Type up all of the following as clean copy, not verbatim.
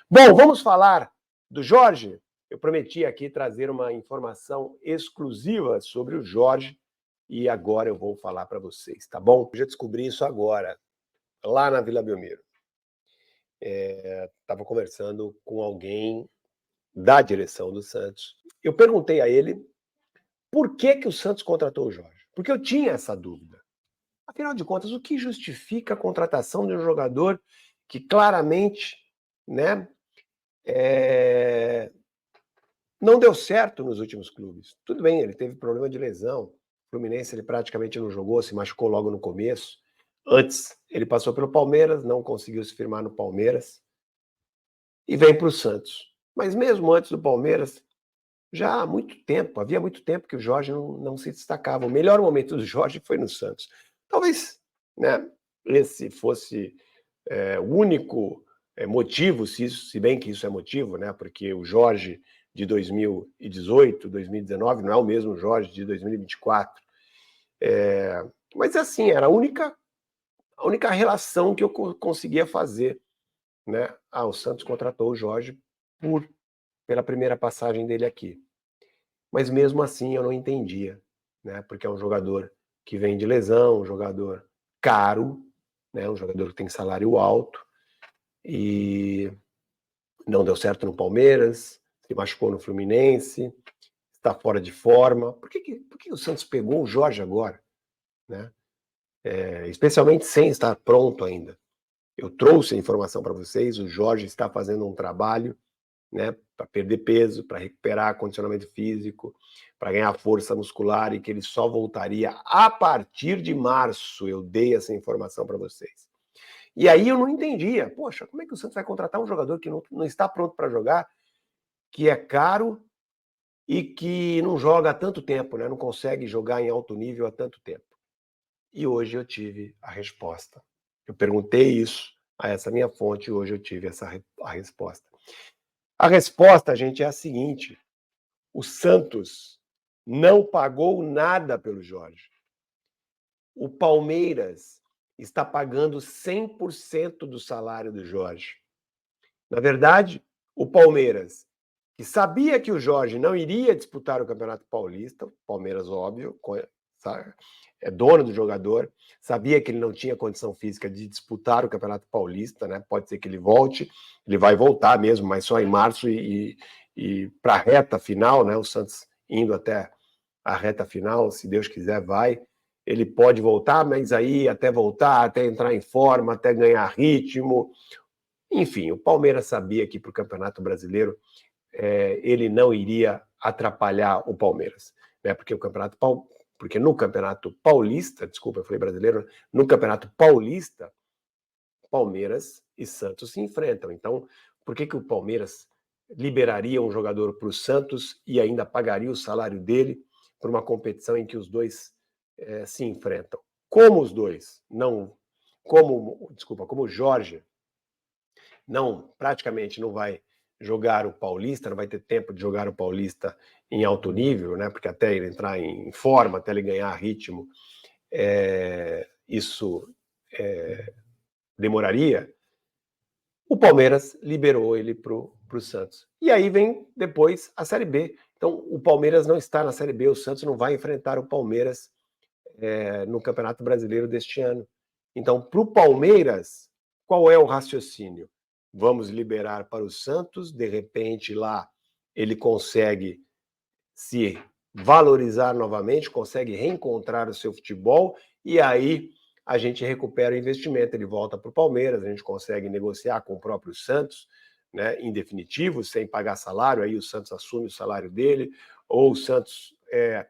Bom, vamos falar do Jorge? Eu prometi aqui trazer uma informação exclusiva sobre o Jorge e agora eu vou falar para vocês, tá bom? Eu já descobri isso agora, lá na Vila Belmiro. Estava conversando com alguém da direção do Santos. Eu perguntei a ele por que o Santos contratou o Jorge, porque eu tinha essa dúvida. Afinal de contas, o que justifica a contratação de um jogador que claramente, né, não deu certo nos últimos clubes? Tudo bem, ele teve problema de lesão. O Fluminense ele praticamente não jogou, se machucou logo no começo. Antes, ele passou pelo Palmeiras, não conseguiu se firmar no Palmeiras e vem para o Santos. Mas mesmo antes do Palmeiras, já há muito tempo, havia muito tempo que o Jorge não se destacava. O melhor momento do Jorge foi no Santos. Talvez, né, esse fosse o único motivo, se bem que isso é motivo, né, porque o Jorge de 2018, 2019 não é o mesmo Jorge de 2024. Mas assim, era a única relação que eu conseguia fazer, né? O Santos contratou o Jorge pela primeira passagem dele aqui. Mas mesmo assim eu não entendia, né? Porque é um jogador que vem de lesão, um jogador caro, né? Um jogador que tem salário alto e não deu certo no Palmeiras, se machucou no Fluminense, está fora de forma. Por que o Santos pegou o Jorge agora, né? Especialmente sem estar pronto ainda. Eu trouxe a informação para vocês, o Jorge está fazendo um trabalho, né, para perder peso, para recuperar condicionamento físico, para ganhar força muscular e que ele só voltaria a partir de março. Eu dei essa informação para vocês. E aí eu não entendia. Poxa, como é que o Santos vai contratar um jogador que não está pronto para jogar, que é caro e que não joga há tanto tempo, né? Não consegue jogar em alto nível há tanto tempo? E hoje eu tive a resposta. Eu perguntei isso a essa minha fonte e hoje eu tive a resposta. A resposta, gente, é a seguinte: o Santos não pagou nada pelo Jorge. O Palmeiras está pagando 100% do salário do Jorge. Na verdade, o Palmeiras, que sabia que o Jorge não iria disputar o Campeonato Paulista, o Palmeiras, óbvio, é dono do jogador, sabia que ele não tinha condição física de disputar o Campeonato Paulista, né? Pode ser que ele volte, ele vai voltar mesmo, mas só em março e para a reta final, né? O Santos indo até a reta final, se Deus quiser, vai. Ele pode voltar, mas aí até voltar, até entrar em forma, até ganhar ritmo. Enfim, o Palmeiras sabia que para o Campeonato Brasileiro ele não iria atrapalhar o Palmeiras, né? Porque no Campeonato Paulista, desculpa, eu falei brasileiro, no Campeonato Paulista, Palmeiras e Santos se enfrentam. Então, por que o Palmeiras liberaria um jogador para o Santos e ainda pagaria o salário dele para uma competição em que os dois se enfrentam? Como os dois não, como o Jorge praticamente não vai jogar o Paulista, não vai ter tempo de jogar o Paulista em alto nível, né? Porque até ele entrar em forma, até ele ganhar ritmo, isso demoraria. O Palmeiras liberou ele para o Santos. E aí vem depois a Série B. Então o Palmeiras não está na Série B, o Santos não vai enfrentar o Palmeiras no Campeonato Brasileiro deste ano. Então, para o Palmeiras, qual é o raciocínio? Vamos liberar para o Santos, de repente lá ele consegue se valorizar novamente, consegue reencontrar o seu futebol e aí a gente recupera o investimento, ele volta para o Palmeiras, a gente consegue negociar com o próprio Santos, né, em definitivo, sem pagar salário, aí o Santos assume o salário dele, ou o Santos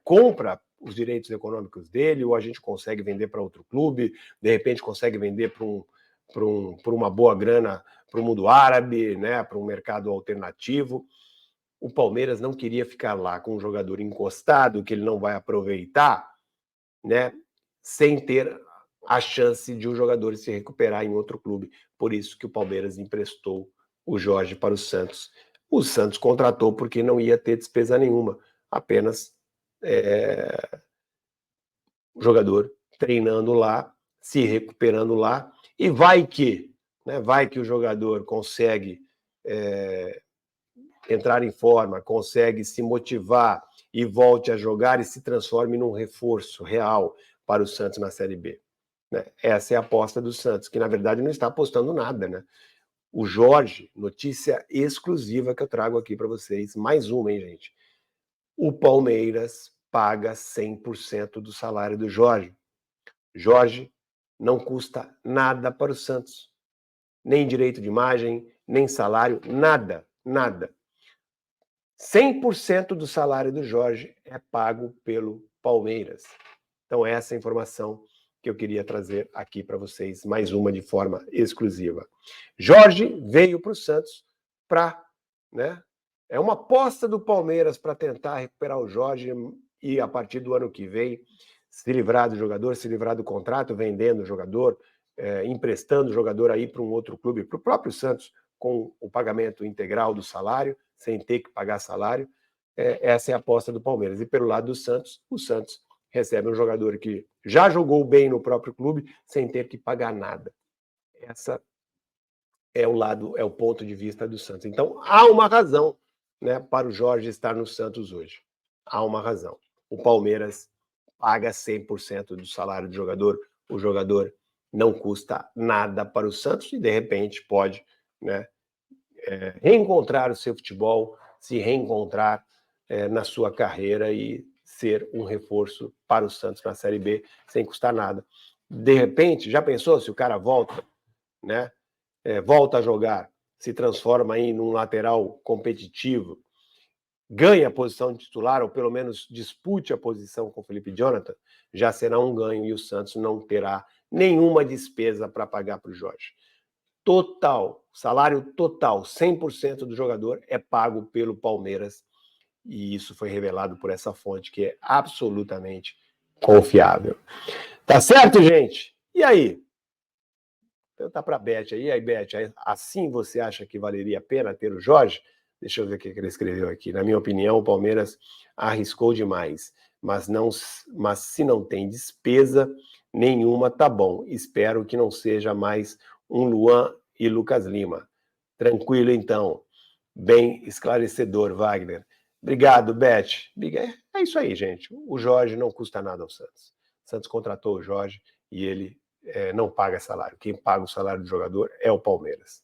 compra os direitos econômicos dele, ou a gente consegue vender para outro clube, de repente consegue vender por uma boa grana para o mundo árabe, né, para um mercado alternativo. O Palmeiras não queria ficar lá com um jogador encostado que ele não vai aproveitar, né, sem ter a chance de o jogador se recuperar em outro clube. Por isso que o Palmeiras emprestou o Jorge para o Santos. O Santos contratou porque não ia ter despesa nenhuma, apenas o jogador treinando lá, se recuperando lá, e vai que o jogador consegue entrar em forma, consegue se motivar e volte a jogar e se transforme num reforço real para o Santos na Série B. Essa é a aposta do Santos, que na verdade não está apostando nada, né? O Jorge, notícia exclusiva que eu trago aqui para vocês, mais uma, hein, gente? O Palmeiras paga 100% do salário do Jorge. Jorge não custa nada para o Santos. Nem direito de imagem, nem salário, nada, nada. 100% do salário do Jorge é pago pelo Palmeiras. Então, essa é a informação que eu queria trazer aqui para vocês, mais uma de forma exclusiva. Jorge veio para o Santos para, né? É uma aposta do Palmeiras para tentar recuperar o Jorge e, a partir do ano que vem, se livrar do jogador, se livrar do contrato, vendendo o jogador, emprestando o jogador aí para um outro clube, para o próprio Santos, com o pagamento integral do salário, sem ter que pagar salário. Essa é a aposta do Palmeiras. E pelo lado do Santos, o Santos recebe um jogador que já jogou bem no próprio clube, sem ter que pagar nada. Essa é o ponto de vista do Santos. Então, há uma razão, né, para o Jorge estar no Santos hoje. Há uma razão. O Palmeiras paga 100% do salário do jogador, o jogador não custa nada para o Santos e, de repente, pode, né, reencontrar o seu futebol, se reencontrar na sua carreira e ser um reforço para o Santos na Série B, sem custar nada. De repente, já pensou se o cara volta, né? Volta a jogar, se transforma aí num lateral competitivo, ganha a posição de titular, ou pelo menos dispute a posição com o Felipe Jonathan, já será um ganho e o Santos não terá nenhuma despesa para pagar para o Jorge. Total, salário total, 100% do jogador é pago pelo Palmeiras, e isso foi revelado por essa fonte que é absolutamente confiável. Tá certo, gente? E aí? Perguntar para a Beth aí, Beth, assim você acha que valeria a pena ter o Jorge? Deixa eu ver o que ele escreveu aqui. Na minha opinião, o Palmeiras arriscou demais, mas se não tem despesa nenhuma, tá bom. Espero que não seja mais um Luan e Lucas Lima. Tranquilo, então. Bem esclarecedor, Wagner. Obrigado, Beth. É isso aí, gente. O Jorge não custa nada ao Santos. O Santos contratou o Jorge e ele não paga salário. Quem paga o salário do jogador é o Palmeiras.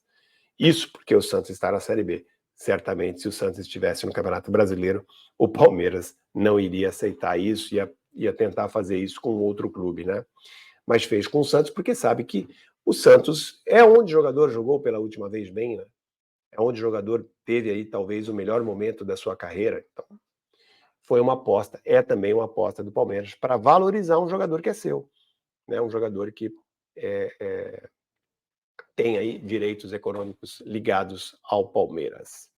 Isso porque o Santos está na Série B. Certamente, se o Santos estivesse no Campeonato Brasileiro, o Palmeiras não iria aceitar isso, ia tentar fazer isso com outro clube, né? Mas fez com o Santos porque sabe que o Santos é onde o jogador jogou pela última vez bem, né? É onde o jogador teve aí talvez o melhor momento da sua carreira. Então, foi uma aposta, é também uma aposta do Palmeiras para valorizar um jogador que é seu, né? Um jogador que tem aí direitos econômicos ligados ao Palmeiras.